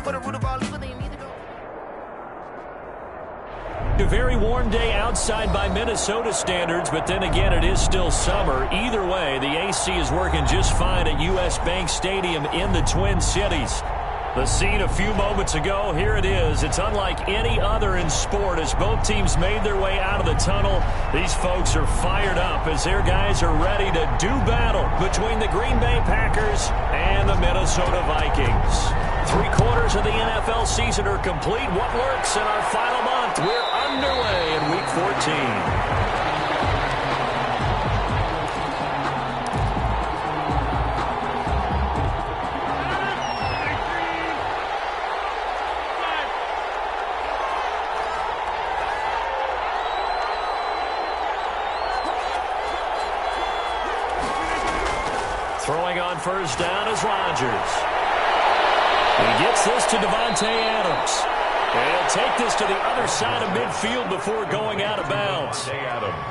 for the root of all evil, then you need to go. A very warm day outside by Minnesota standards, but then again, it is still summer. Either way, the AC is working just fine at U.S. Bank Stadium in the Twin Cities. The scene a few moments ago, here it is. It's unlike any other in sport as both teams made their way out of the tunnel. These folks are fired up as their guys are ready to do battle between the Green Bay Packers and the Minnesota Vikings. 3/4 of the NFL season are complete. What works in our final month? We're underway in Week 14. Throwing on first down is Rodgers. He gets this to Davante Adams. And he'll take this to the other side of midfield before going out of bounds.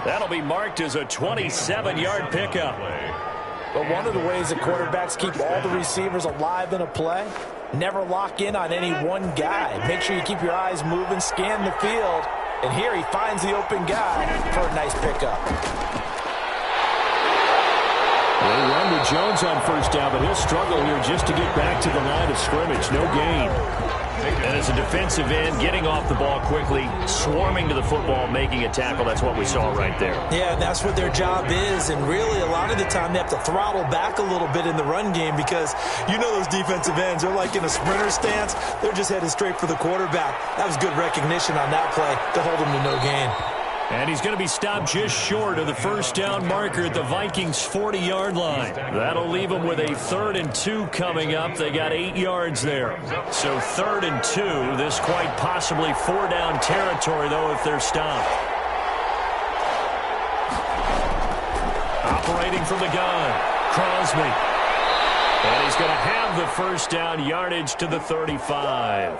That'll be marked as a 27-yard pickup. But one of the ways that quarterbacks keep all the receivers alive in a play, never lock in on any one guy. Make sure you keep your eyes moving, scan the field. And here he finds the open guy for a nice pickup. They run to Jones on first down, but he'll struggle here just to get back to the line of scrimmage. No gain. And as a defensive end, getting off the ball quickly, swarming to the football, making a tackle, that's what we saw right there. Yeah, that's what their job is, and really a lot of the time they have to throttle back a little bit in the run game because you know those defensive ends, they're like in a sprinter stance. They're just headed straight for the quarterback. That was good recognition on that play to hold him to no gain. And he's going to be stopped just short of the first down marker at the Vikings' 40-yard line. That'll leave them with a 3rd and 2 coming up. They got 8 yards there. So 3rd and 2. This quite possibly 4-down territory, though, if they're stopped. Operating from the gun, Crosby. And he's going to have the first down yardage to the 35.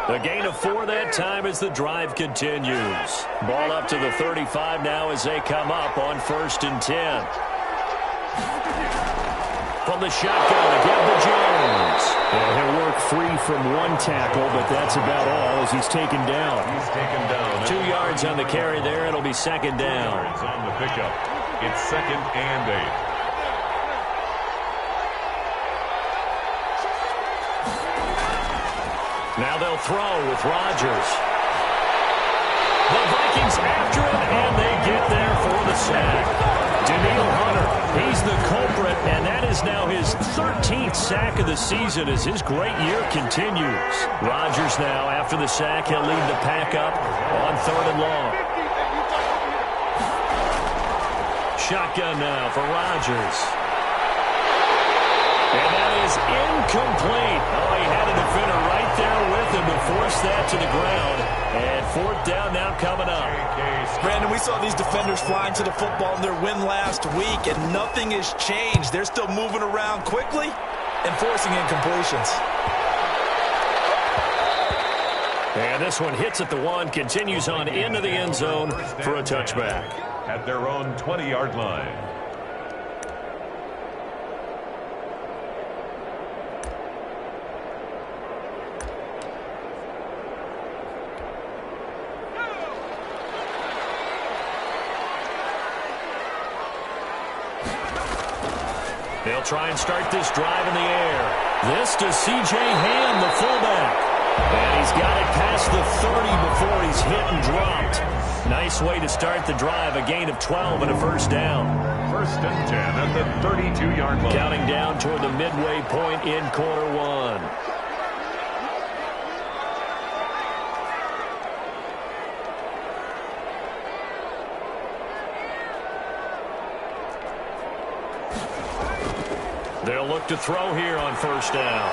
A gain of 4 that time as the drive continues. Ball up to the 35 now as they come up on 1st and 10. From the shotgun again to Jones. And he'll work free from one tackle, but that's about all as he's taken down. 2 yards on the carry there. It'll be 2nd down. On the pickup. It's 2nd and 8. Now they'll throw with Rodgers. The Vikings after him, and they get there for the sack. Danielle Hunter, he's the culprit, and that is now his 13th sack of the season as his great year continues. Rodgers now, after the sack, he'll lead the pack up on 3rd and long. Shotgun now for Rodgers. And that is incomplete. Oh, he had a defender right there with him to force that to the ground. And 4th down now coming up. Brandon, we saw these defenders flying to the football in their win last week, and nothing has changed. They're still moving around quickly and forcing incompletions. And this one hits at the 1, continues on into the end zone for a touchback. At their own 20-yard line. They'll try and start this drive in the air. This to C.J. Ham, the fullback. And he's got it past the 30 before he's hit and dropped. Nice way to start the drive, a gain of 12 and a 1st down. 1st and 10 at the 32-yard line. Counting down toward the midway point in quarter 1. They'll look to throw here on 1st down.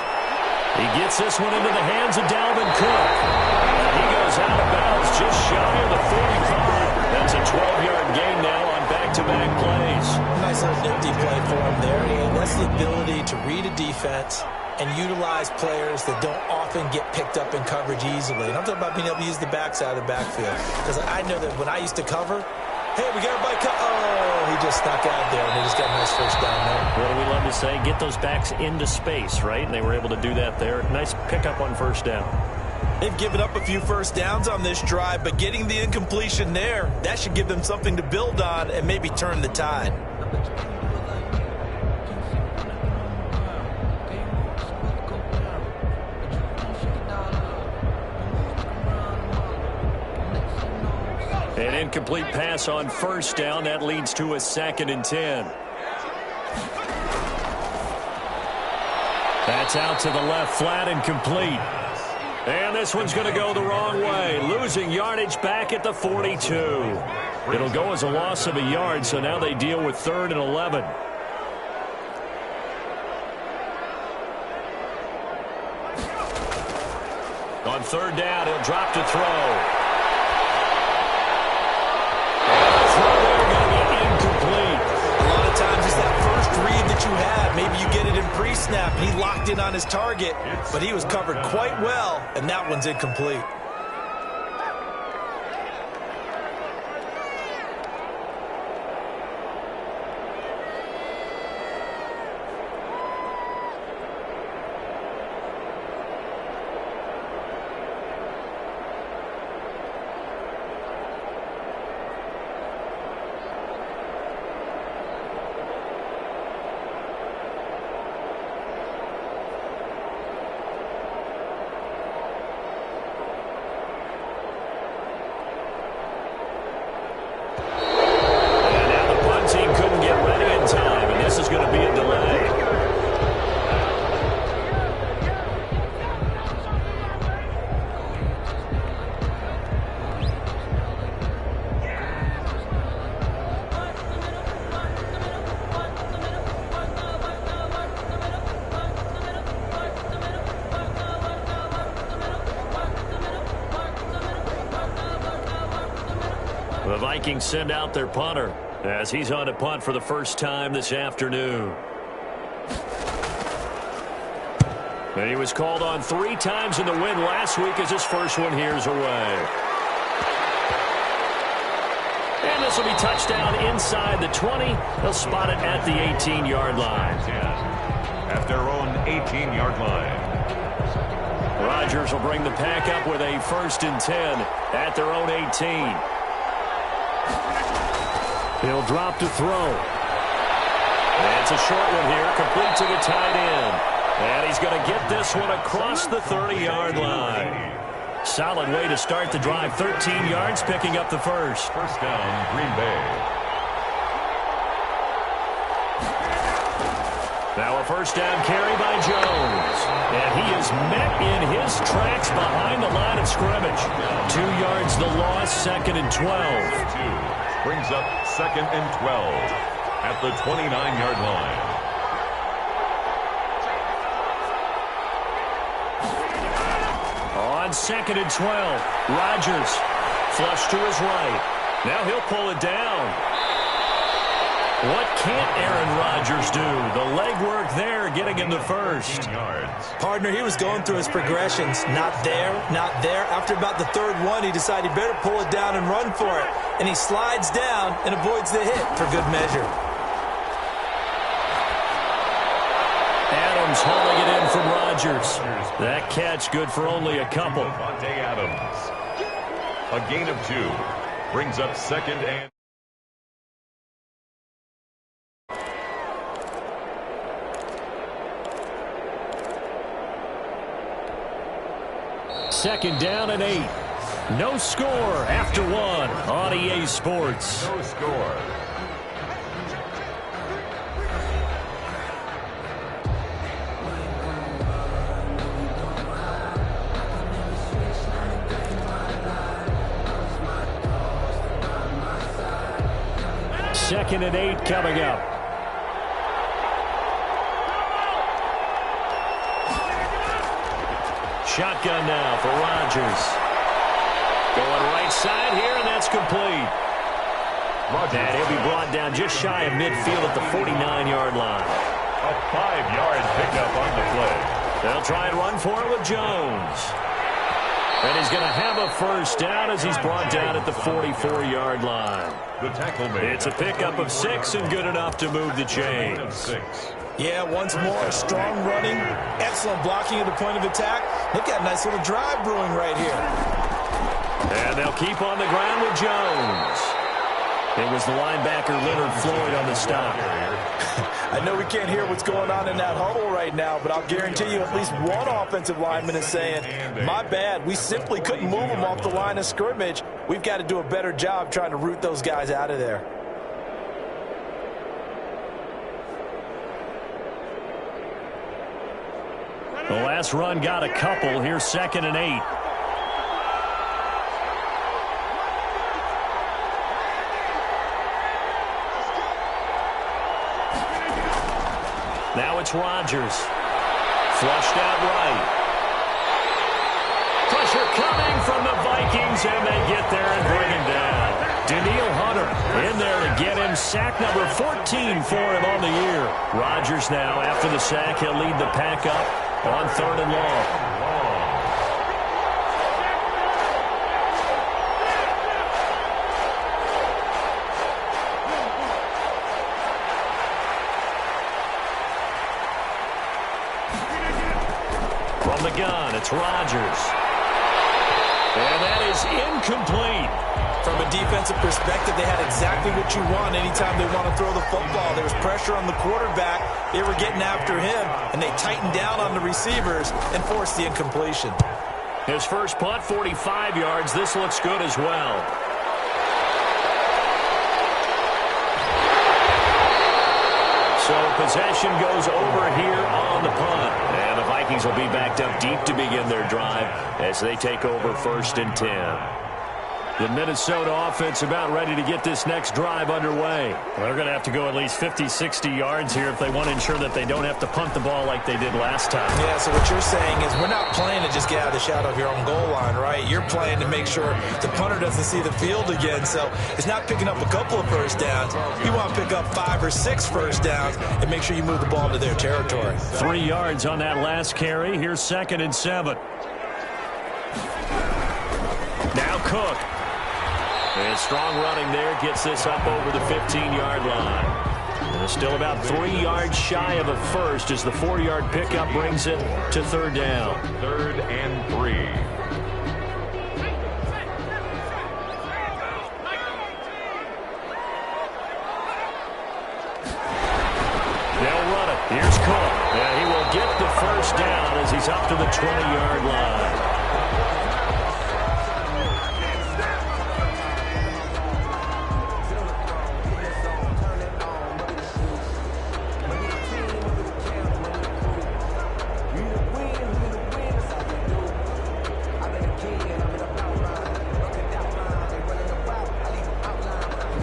He gets this one into the hands of Dalvin Cook. And he goes out of bounds just shy of the 45. That's a 12-yard gain now on back-to-back plays. Nice little nifty play for him there. That's the ability to read a defense and utilize players that don't often get picked up in coverage easily. And I'm talking about being able to use the backside of the backfield. Because I know that when I used to cover, Hey, we got a bike. Oh, he just snuck out there, and he just got a nice first down there. What do we love to say? Get those backs into space, right? And they were able to do that there. Nice pickup on first down. They've given up a few first downs on this drive, but getting the incompletion there, that should give them something to build on and maybe turn the tide. An incomplete pass on first down. That leads to a 2nd and 10. That's out to the left, flat and complete. And this one's going to go the wrong way. Losing yardage back at the 42. It'll go as a loss of a yard, so now they deal with 3rd and 11. On 3rd down, he'll drop to throw. Maybe you get it in pre-snap, and he locked in on his target, but he was covered quite well, and that one's incomplete. The Vikings send out their punter as he's on to punt for the first time this afternoon. And he was called on 3 times in the win last week as his first one here's away. And this will be touchdown inside the 20. They'll spot it at the 18-yard line. At their own 18-yard line. Rodgers will bring the pack up with a 1st and 10 at their own 18. He'll drop to throw. And it's a short one here, complete to the tight end. And he's going to get this one across the 30-yard line. Solid way to start the drive. 13 yards, picking up the first. First down, Green Bay. Now a first down carry by Jones. And he is met in his tracks behind the line of scrimmage. 2 yards the loss, 2nd and 12. Brings up 2nd and 12 at the 29-yard line. On 2nd and 12, Rodgers flush to his right. Now he'll pull it down. What can't Aaron Rodgers do? The legwork there, getting him the first. Partner, he was going through his progressions. Not there, not there. After about the 3rd one, he decided he better pull it down and run for it. And he slides down and avoids the hit for good measure. Adams hauling it in from Rodgers. That catch good for only a couple. Devontae Adams. A gain of 2. Brings up 2nd and... Second down and 8. No score after 1 on EA Sports. No score. Second and 8 coming up. Shotgun now for Rodgers. Going right side here, and that's complete. And he'll be brought down just shy of midfield at the 49-yard line. A 5-yard pickup on the play. They'll try and run for it with Jones. And he's going to have a first down as he's brought down at the 44-yard line. The tackle made. It's a pickup of 6 and good enough to move the chains. Yeah, once more, strong running, excellent blocking at the point of attack. They've got a nice little drive brewing right here. And they'll keep on the ground with Jones. It was the linebacker Leonard Floyd on the stop. I know we can't hear what's going on in that huddle right now, but I'll guarantee you at least one offensive lineman is saying, my bad, we simply couldn't move them off the line of scrimmage. We've got to do a better job trying to root those guys out of there. The last run got a couple. Here's 2nd and 8. Now it's Rodgers. Flushed out right. Pressure coming from the Vikings, and they get there and bring him down. Daniil Hunter in there to get him. Sack number 14 for him on the year. Rodgers now, after the sack, he'll lead the pack up on 3rd and long. From the gun, it's Rodgers. And that is incomplete. From a defensive perspective, they had exactly what you want anytime they want to throw the football. There was pressure on the quarterback. They were getting after him, and they tightened down on the receivers and forced the incompletion. His first punt, 45 yards. This looks good as well. So possession goes over here on the punt. And the Vikings will be backed up deep to begin their drive as they take over 1st and 10. The Minnesota offense about ready to get this next drive underway. Well, they're going to have to go at least 50, 60 yards here if they want to ensure that they don't have to punt the ball like they did last time. Yeah, so what you're saying is we're not playing to just get out of the shadow of your own goal line, right? You're playing to make sure the punter doesn't see the field again. So it's not picking up a couple of first downs. You want to pick up 5 or 6 first downs and make sure you move the ball into their territory. 3 yards on that last carry. Here's 2nd and 7. Now Cook. And strong running there gets this up over the 15-yard line. And it's still about 3 yards shy of a first as the 4-yard pickup brings it to 3rd down. 3rd and 3. They'll run it. Here's Cook. And he will get the first down as he's up to the 20-yard line.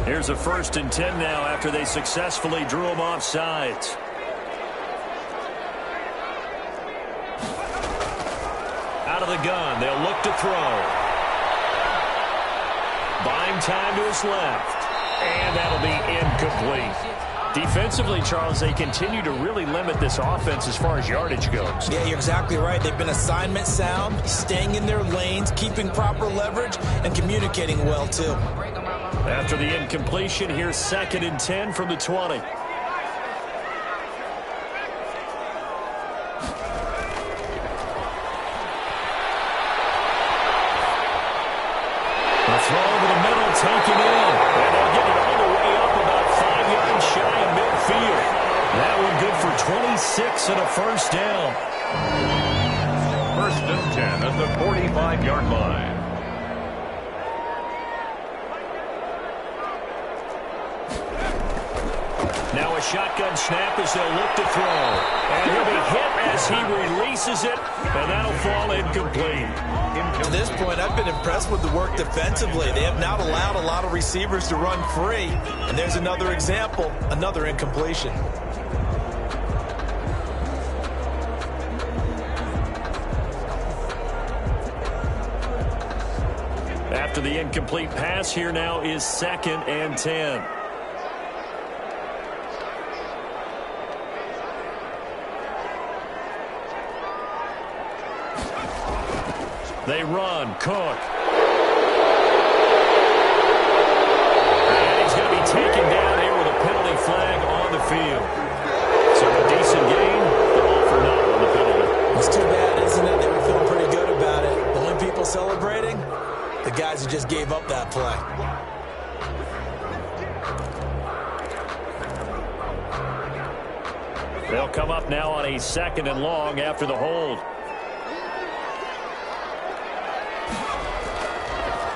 Here's a 1st and 10 now after they successfully drew him off sides. Out of the gun, they'll look to throw. Buying time to his left. And that'll be incomplete. Defensively, Charles, they continue to really limit this offense as far as yardage goes. Yeah, you're exactly right. They've been assignment sound, staying in their lanes, keeping proper leverage, and communicating well, too. After the incompletion, here's 2nd and 10 from the 20. The throw over the middle, taken in. And they'll get it all the way up about 5 yards shy of midfield. That one good for 26 and a first down. 1st and 10 at the 45-yard line. Now a shotgun snap as they'll look to throw. And he'll be hit as he releases it, and that'll fall incomplete. To this point, I've been impressed with the work defensively. They have not allowed a lot of receivers to run free. And there's another example, another incompletion. After the incomplete pass, here now is 2nd and 10. They run. Cook. Going to be taken down here with a penalty flag on the field. So a decent game, but all for naught on the penalty. It's too bad, isn't it? They were feeling pretty good about it. The only people celebrating, the guys who just gave up that play. They'll come up now on a 2nd and long after the hold.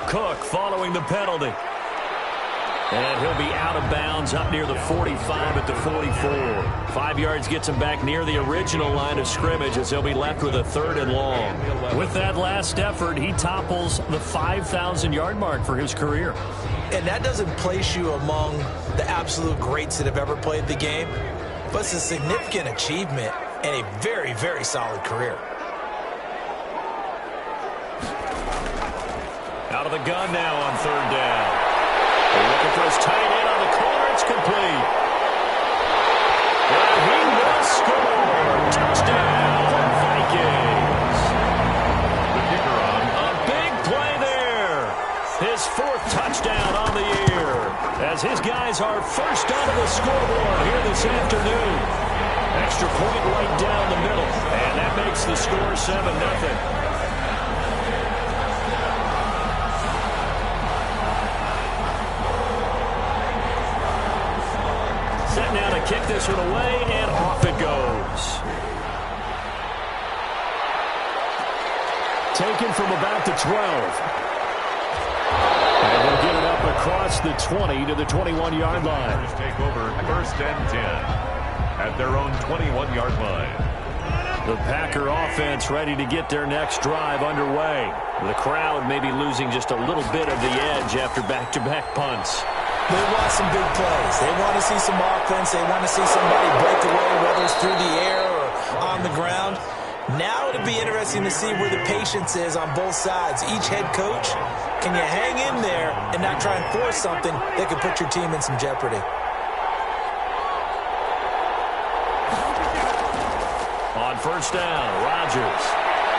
Cook following the penalty. And he'll be out of bounds up near the 45 at the 44. 5 yards gets him back near the original line of scrimmage as he'll be left with a 3rd and long. With that last effort, he topples the 5,000-yard mark for his career. And that doesn't place you among the absolute greats that have ever played the game, but it's a significant achievement and a very, very solid career. Out of the gun now on 3rd down. They're looking for his tight end on the corner. It's complete. And he will score. Touchdown, Vikings. The kicker on. A big play there. His 4th touchdown on the year. As his guys are first onto the scoreboard here this afternoon. Extra point right down the middle. And that makes the score 7-0. Now to kick this one away, and off it goes. Taken from about the 12. And they'll get it up across the 20 to the 21-yard line. Take over 1st and 10 at their own 21-yard line. The Packer offense ready to get their next drive underway. The crowd may be losing just a little bit of the edge after back-to-back punts. They want some big plays. They want to see some offense. They want to see somebody break away, whether it's through the air or on the ground. Now it'll be interesting to see where the patience is on both sides. Each head coach, can you hang in there and not try and force something that could put your team in some jeopardy? On 1st down, Rodgers.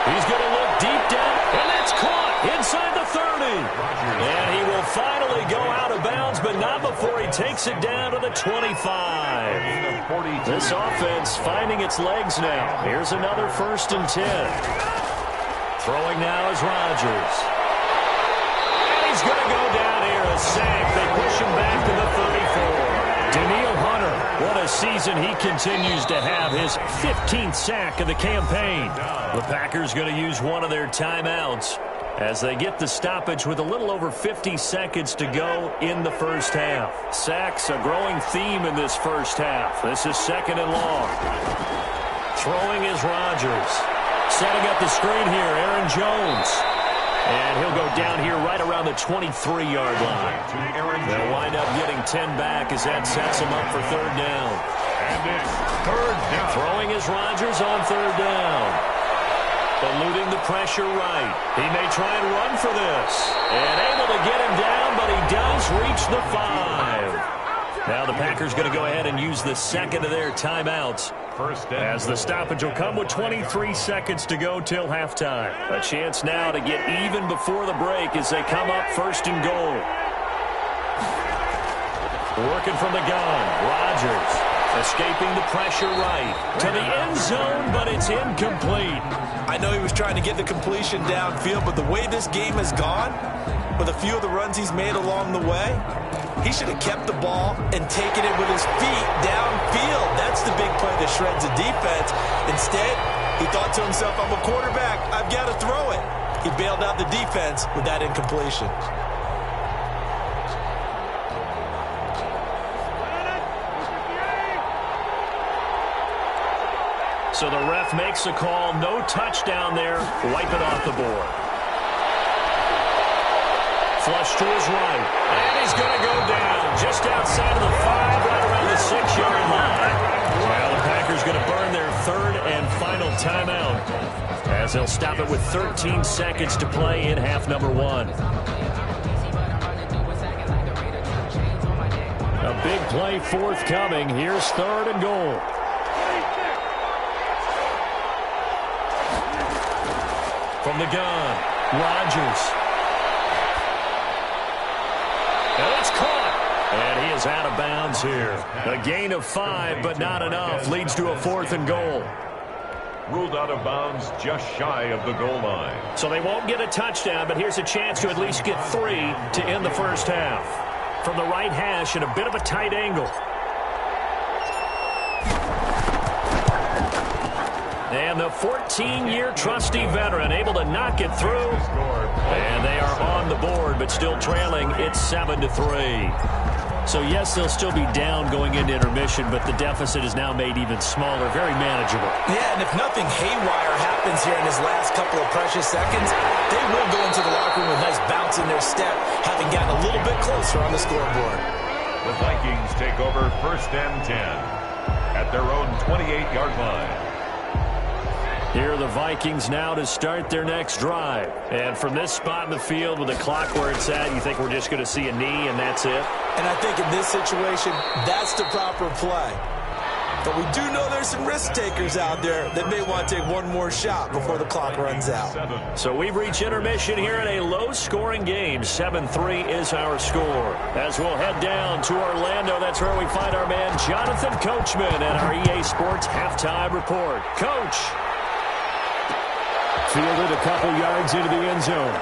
He's going to look deep down, and that's caught inside the 30. And he will finally go out of bounds, but not before he takes it down to the 25. This offense finding its legs now. Here's another 1st and 10. Throwing now is Rodgers. And he's going to go down here, a sack. They push him back to the 34. Daniil Hunter, what a season he continues to have. His 15th sack of the campaign. The Packers going to use one of their timeouts as they get the stoppage with a little over 50 seconds to go in the first half. Sacks, a growing theme in this first half. This is 2nd and long. Throwing is Rodgers. Setting up the screen here, Aaron Jones. And he'll go down here right around the 23-yard line. They'll wind up getting 10 back as that sets him up for 3rd down. And it's 3rd down. Throwing is Rodgers on 3rd down. Eluding the pressure right. He may try and run for this. And able to get him down, but he does reach the 5. Now the Packers going to go ahead and use the 2nd of their timeouts. As the stoppage will come with 23 seconds to go till halftime. A chance now to get even before the break as they come up 1st and goal. Working from the gun, Rodgers escaping the pressure right to the end zone, but it's incomplete. I know he was trying to get the completion downfield, but the way this game has gone, with a few of the runs he's made along the way, he should have kept the ball and taken it with his feet downfield. That's the big play that shreds the defense. Instead, he thought to himself, I'm a quarterback, I've got to throw it. He bailed out the defense with that incompletion. So the ref makes a call, no touchdown there, wipe it off the board. Flush to his right, and he's going to go down just outside of the 5, right around the 6-yard line. Now the Packers going to burn their 3rd and final timeout as they'll stop it with 13 seconds to play in half number 1. A big play forthcoming. Here's 3rd and goal. From the gun, Rodgers. And it's caught. And he is out of bounds here. A gain of 5, but not enough. Leads to a 4th and goal. Ruled out of bounds just shy of the goal line. So they won't get a touchdown, but here's a chance to at least get 3 to end the first half. From the right hash at a bit of a tight angle. And the 14-year trusty veteran able to knock it through. And they are on the board, but still trailing. It's 7-3. So, yes, they'll still be down going into intermission, but the deficit is now made even smaller, very manageable. Yeah, and if nothing haywire happens here in his last couple of precious seconds, they will go into the locker room with a nice bounce in their step, having gotten a little bit closer on the scoreboard. The Vikings take over 1st and 10 at their own 28-yard line. Here are the Vikings now to start their next drive. And from this spot in the field with the clock where it's at, you think we're just going to see a knee and that's it? And I think in this situation, that's the proper play. But we do know there's some risk takers out there that may want to take one more shot before the clock runs out. So we've reached intermission here in a low-scoring game. 7-3 is our score. As we'll head down to Orlando, that's where we find our man Jonathan Coachman at our EA Sports Halftime Report. Coach. Fielded a couple yards into the end zone.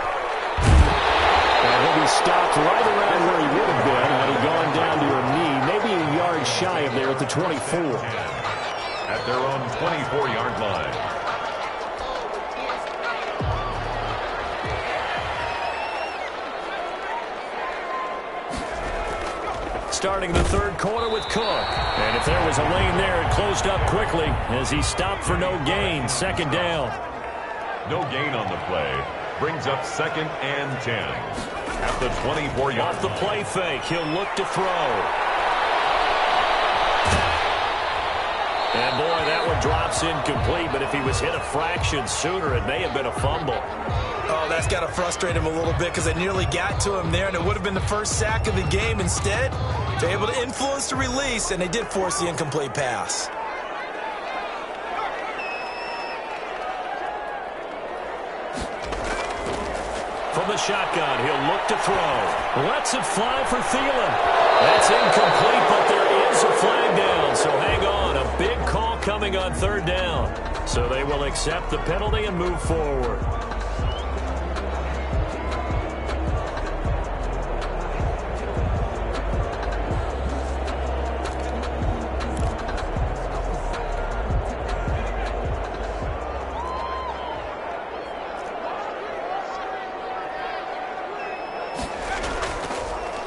And he'll be stopped right around where he would have been had he gone down to a knee, maybe a yard shy of there at the 24. At their own 24-yard line. Starting the third quarter with Cook. And if there was a lane there, it closed up quickly as he stopped for no gain. 2nd down. No gain on the play. Brings up 2nd and 10. At the 24-yard line. Off the play fake, he'll look to throw. And boy, that one drops incomplete, but if he was hit a fraction sooner, it may have been a fumble. Oh, that's got to frustrate him a little bit because they nearly got to him there, and it would have been the first sack of the game. Instead, they're able to influence the release, and they did force the incomplete pass. From the shotgun, he'll look to throw. Lets it fly for Thielen. That's incomplete, but there is a flag down, so hang on. A big call coming on 3rd down. So they will accept the penalty and move forward.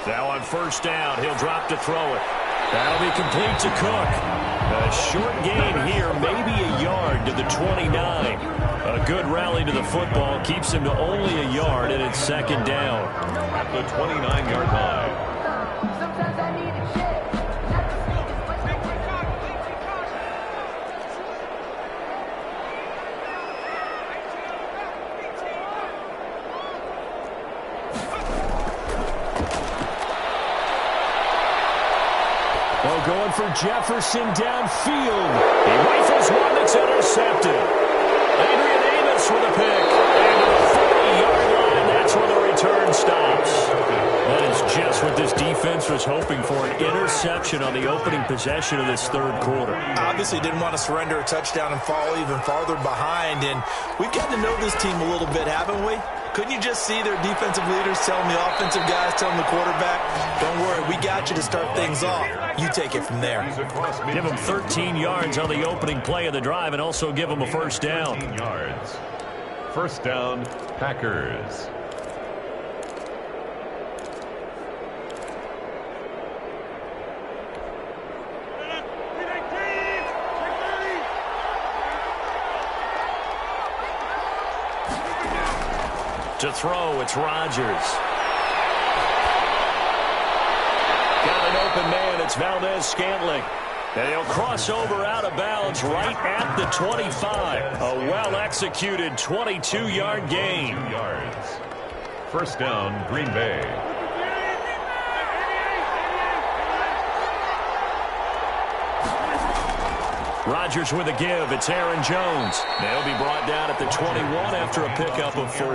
Now on 1st down, he'll drop to throw it. That'll be complete to Cook. A short gain here, maybe a yard to the 29. A good rally to the football keeps him to only a yard, and it's 2nd down. At the 29-yard line. Going for Jefferson downfield. He rifles one that's intercepted. Adrian Amos with a pick. And to the 40-yard line, that's where the return stops. That is just what this defense was hoping for, an interception on the opening possession of this 3rd quarter. Obviously didn't want to surrender a touchdown and fall even farther behind, and we've gotten to know this team a little bit, haven't we? Couldn't you just see their defensive leaders telling the offensive guys, telling the quarterback, don't worry, we got you to start things off. You take it from there. Give them 13 yards on the opening play of the drive and also give them a 1st down. 13 yards. 1st down, Packers. To throw, it's Rodgers. Got an open man, it's Valdez-Scantling. And he'll cross over out of bounds right at the 25. A well-executed 22-yard gain. 2 yards. 1st down, Green Bay. Rodgers with a give. It's Aaron Jones. They'll be brought down at the 21 after a pickup of 4.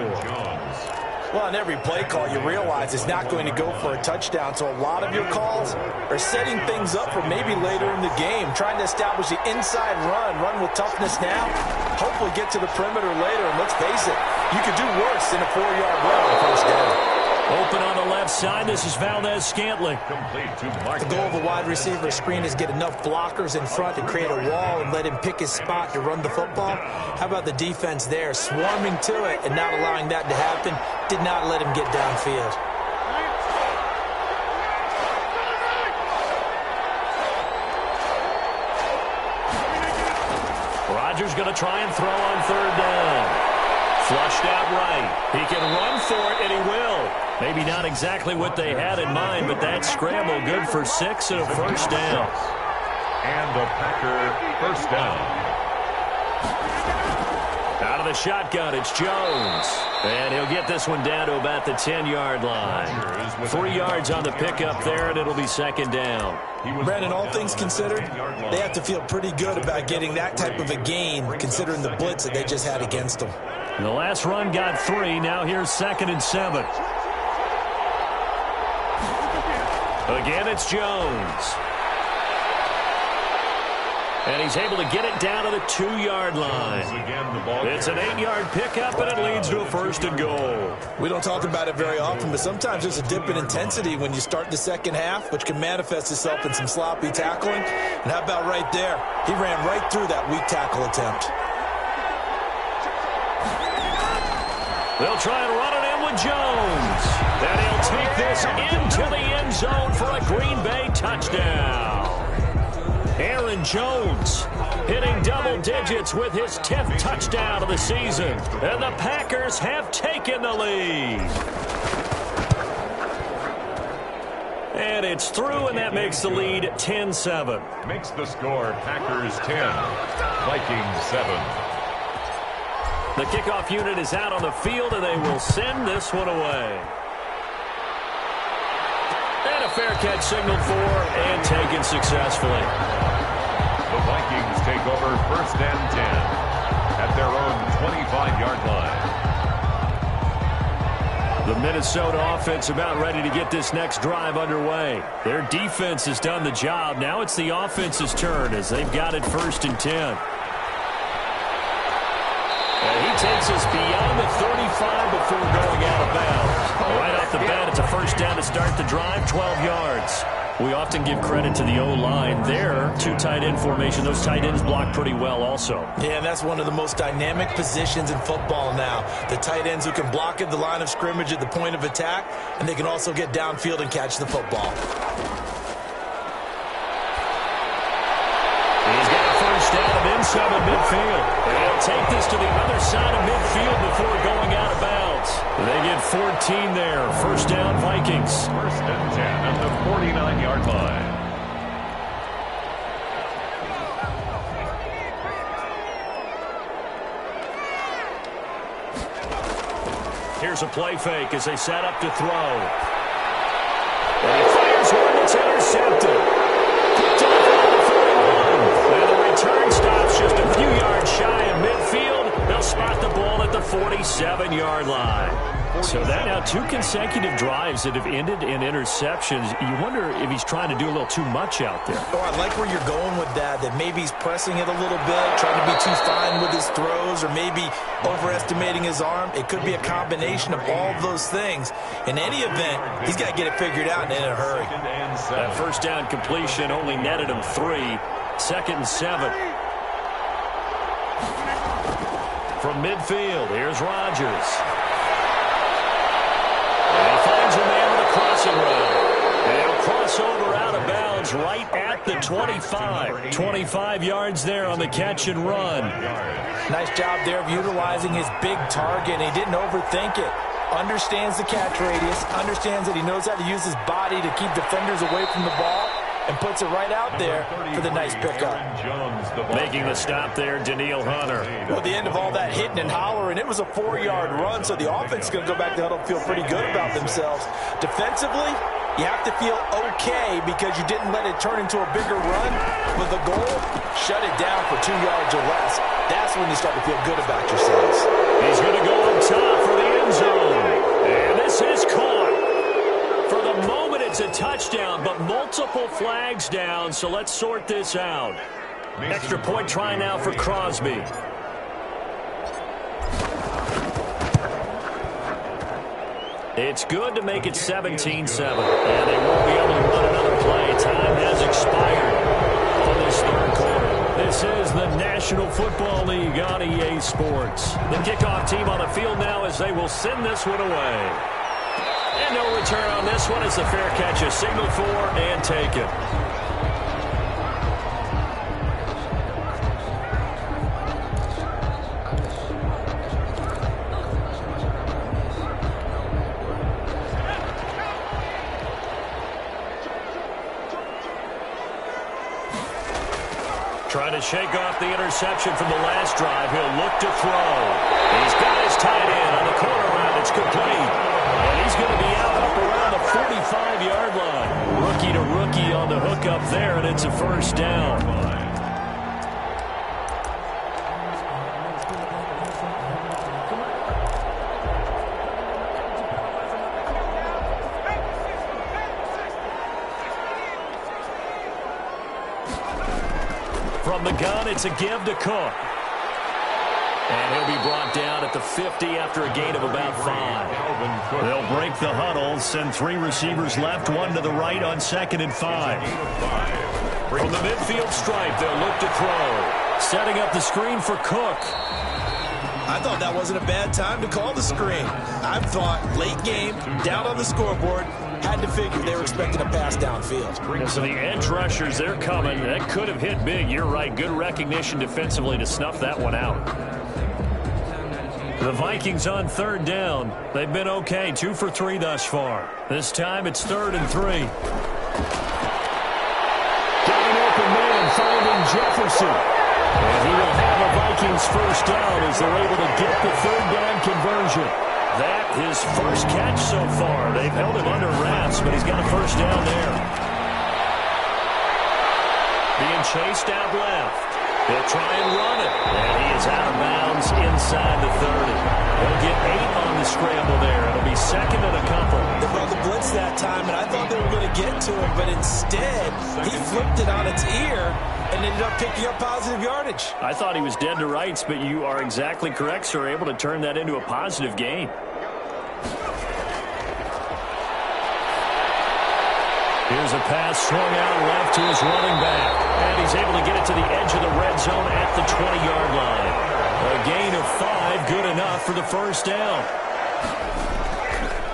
Well, on every play call, you realize it's not going to go for a touchdown, so a lot of your calls are setting things up for maybe later in the game, trying to establish the inside run with toughness now, hopefully get to the perimeter later, and let's face it, you could do worse than a 4-yard run on first down. Open on the left side. This is Valdez-Scantling. The goal of a wide receiver screen is get enough blockers in front to create a wall and let him pick his spot to run the football. How about the defense there, swarming to it and not allowing that to happen? Did not let him get downfield. Rodgers going to try and throw on third down. Flushed out right. He can run for it, and he will. Maybe not exactly what they had in mind, but that scramble good for 6 and a first down. And the Packer first down. Out of the shotgun, it's Jones. And he'll get this one down to about the 10-yard line. 3 yards on the pickup there, and it'll be second down. Brandon, all things considered, they have to feel pretty good about getting that type of a gain, considering the blitz that they just had against them. The last run got 3. Now here's 2nd and 7. Again, it's Jones. And he's able to get it down to the 2-yard line. It's an 8-yard pickup, and it leads to a first and goal. We don't talk about it very often, but sometimes there's a dip in intensity when you start the second half, which can manifest itself in some sloppy tackling. And how about right there? He ran right through that weak tackle attempt. They'll try and run it in with Jones. And he'll take this into the end zone for a Green Bay touchdown. Aaron Jones hitting double digits with his 10th touchdown of the season. And the Packers have taken the lead. And it's through, and that makes the lead 10-7. Makes the score Packers 10, Vikings 7. The kickoff unit is out on the field, and they will send this one away. And a fair catch signaled for and taken successfully. The Vikings take over first and 10 at their own 25-yard line. The Minnesota offense about ready to get this next drive underway. Their defense has done the job. Now it's the offense's turn as they've got it first and 10. And he takes us beyond the 35 before going out of bounds. Right off the bat, it's a first down to start the drive, 12 yards. We often give credit to the O-line there. 2 tight end formation. Those tight ends block pretty well also. Yeah, and that's one of the most dynamic positions in football now. The tight ends who can block at the line of scrimmage at the point of attack, and they can also get downfield and catch the football. He's got a first down inside of midfield. They'll take this to the other side of midfield before going out of bounds. They get 14 there. First down, Vikings. First and 10 at the 49-yard line. Here's a play fake as they set up to throw. And he fires one that's intercepted. Picked off at the 41. And the return stops just a few yards shy of midfield. They'll spot the ball at the 47-yard line. So that now 2 consecutive drives that have ended in interceptions. You wonder if he's trying to do a little too much out there. Oh, I like where you're going with that maybe he's pressing it a little bit, trying to be too fine with his throws, or maybe overestimating his arm. It could be a combination of all of those things. In any event, he's got to get it figured out and in a hurry. That first down completion only netted him 3. Second and 7. From midfield, here's Rodgers. And he finds a man with a crossing route. And he'll cross over out of bounds right at the 25. 25 yards there on the catch and run. Nice job there of utilizing his big target. He didn't overthink it. Understands the catch radius. Understands that he knows how to use his body to keep defenders away from the ball. And puts it right out there for the nice pickup. Making the stop there, Danielle Hunter. Well, at the end of all that hitting and hollering, it was a 4-yard run, so the offense is going to go back to huddle and feel pretty good about themselves. Defensively, you have to feel okay because you didn't let it turn into a bigger run. But the goal, shut it down for 2 yards or less. That's when you start to feel good about yourselves. He's going to go up top for the end zone. And this is caught. For the moment, it's a touchdown, but multiple flags down, so let's sort this out. Extra point try now for Crosby. It's good to make it 17-7, and they won't be able to run another play. Time has expired on this third quarter. This is the National Football League on EA Sports. The kickoff team on the field now as they will send this one away. And no return on this one as the fair catch is signaled for and taken. Trying to shake off the interception from the last drive. He'll look to throw. He's got his tight end on the corner route. It's complete. And he's going to be out up around the 45-yard line. Rookie to rookie on the hook up there, and it's a first down. From the gun, it's a give to Cook. And he'll be brought down at the 50 after a gain of about 5. They'll break the huddle, send 3 receivers left, 1 to the right on 2nd and 5. From the midfield stripe, they'll look to throw. Setting up the screen for Cook. I thought that wasn't a bad time to call the screen. I thought late game, down on the scoreboard, had to figure they were expecting a pass downfield. So the edge rushers, they're coming. That could have hit big. You're right. Good recognition defensively to snuff that one out. The Vikings on 3rd down. They've been okay. 2 for 3 thus far. This time it's 3rd and 3. Got an open man finding Jefferson. And he will have a Vikings first down as they're able to get the 3rd down conversion. That his first catch so far. They've held him under wraps, but he's got a first down there. Being chased out left. He'll try and run it. And he is out of bounds inside the 30. He'll get 8 on the scramble there. It'll be 2nd and a couple. They brought the blitz that time, and I thought they were going to get to him, but instead he flipped it on its ear and ended up picking up positive yardage. I thought he was dead to rights, but you are exactly correct, sir. Able to turn that into a positive gain. Here's a pass swung out left to his running back. And he's able to get it to the edge of the red zone at the 20-yard line. A gain of 5, good enough for the first down.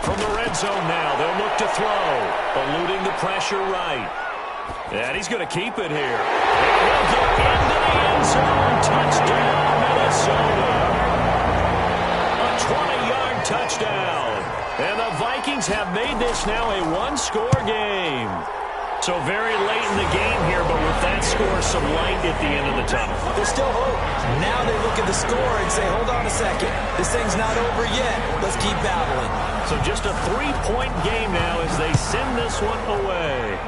From the red zone now, they'll look to throw. Eluding the pressure right. And he's going to keep it here. And he'll get into the end zone. Touchdown, Minnesota. A 20-yard touchdown. And the Vikings have made this now a 1-score game. So very late in the game here, but with that score, some light at the end of the tunnel. There's still hope. Now they look at the score and say, hold on a second. This thing's not over yet. Let's keep battling. So just a 3-point game now as they send this one away.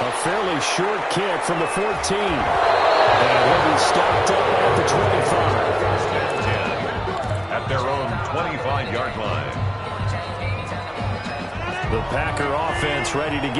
A fairly short kick from the 14. And he'll be stopped up at the 25. At their own 25-yard line. The Packer offense ready to get